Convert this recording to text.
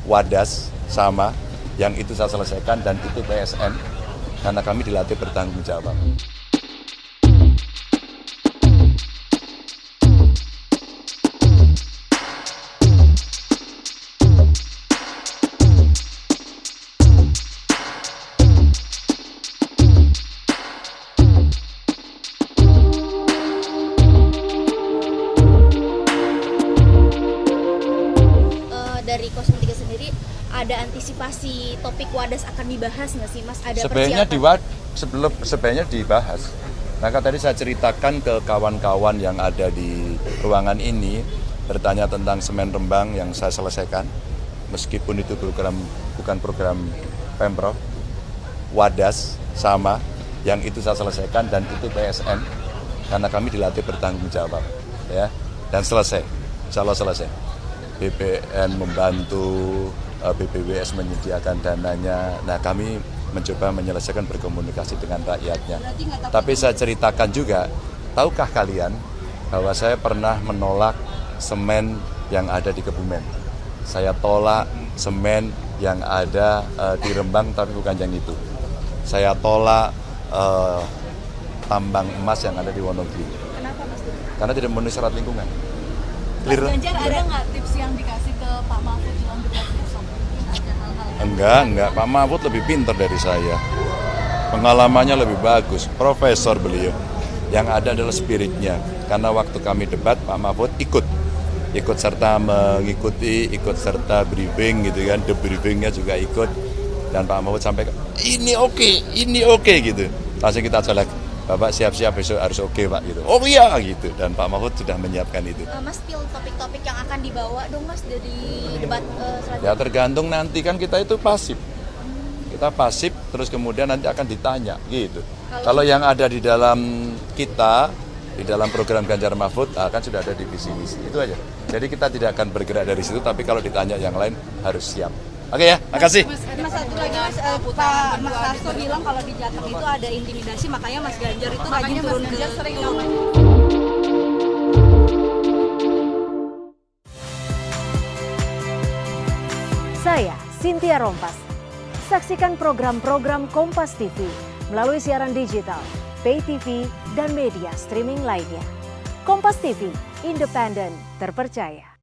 Wadas sama, yang itu saya selesaikan dan itu PSN, karena kami dilatih bertanggung jawab. Dari 03 sendiri ada antisipasi topik Wadas akan dibahas nggak sih Mas? Ada Sebenarnya dibahas. Maka tadi saya ceritakan ke kawan-kawan yang ada di ruangan ini, bertanya tentang semen Rembang yang saya selesaikan, meskipun itu bukan program Pemprov. Wadas sama, yang itu saya selesaikan dan itu PSN, karena kami dilatih bertanggung jawab, ya, dan selesai, insya Allah selesai. BPN membantu, BPWS menyediakan dananya. Nah, kami mencoba menyelesaikan berkomunikasi dengan rakyatnya. Tapi saya ceritakan juga, tahukah kalian bahwa saya pernah menolak semen yang ada di Kebumen. Saya tolak semen yang ada di Rembang, tapi bukan yang itu. Saya tolak tambang emas yang ada di Wonogiri. Kenapa Mas? Karena tidak memenuhi syarat lingkungan. Mas Ganjar ada nggak tips yang dikasih ke Pak Mahfud dalam debat besok? Ada hal-hal Enggak. Pak Mahfud lebih pintar dari saya. Pengalamannya lebih bagus. Profesor beliau. Yang ada adalah spiritnya. Karena waktu kami debat, Pak Mahfud ikut serta mengikuti, ikut serta briefing gitu kan. Debriefingnya juga ikut. Dan Pak Mahfud sampaikan, ini oke gitu. Langsung kita colek. Bapak siap-siap besok harus oke Pak gitu. Oh iya gitu, dan Pak Mahfud sudah menyiapkan itu. Mas, pil topik-topik yang akan dibawa dong Mas dari debat selanjutnya. Ya tergantung nanti, kan kita itu pasif. Kita pasif terus kemudian nanti akan ditanya gitu. Kalau yang ada di dalam kita, di dalam program Ganjar Mahfud kan sudah ada divisi misi. Itu aja. Jadi kita tidak akan bergerak dari situ, tapi kalau ditanya yang lain harus siap. Oke ya, makasih. Mas, satu lagi Mas, Pak Mas Hasto bilang kalau di Jateng itu ada intimidasi, makanya Mas Ganjar itu rajin turun ke Saya Cynthia Rompas. Saksikan program-program Kompas TV melalui siaran digital, pay TV, dan media streaming lainnya. Kompas TV, independen, terpercaya.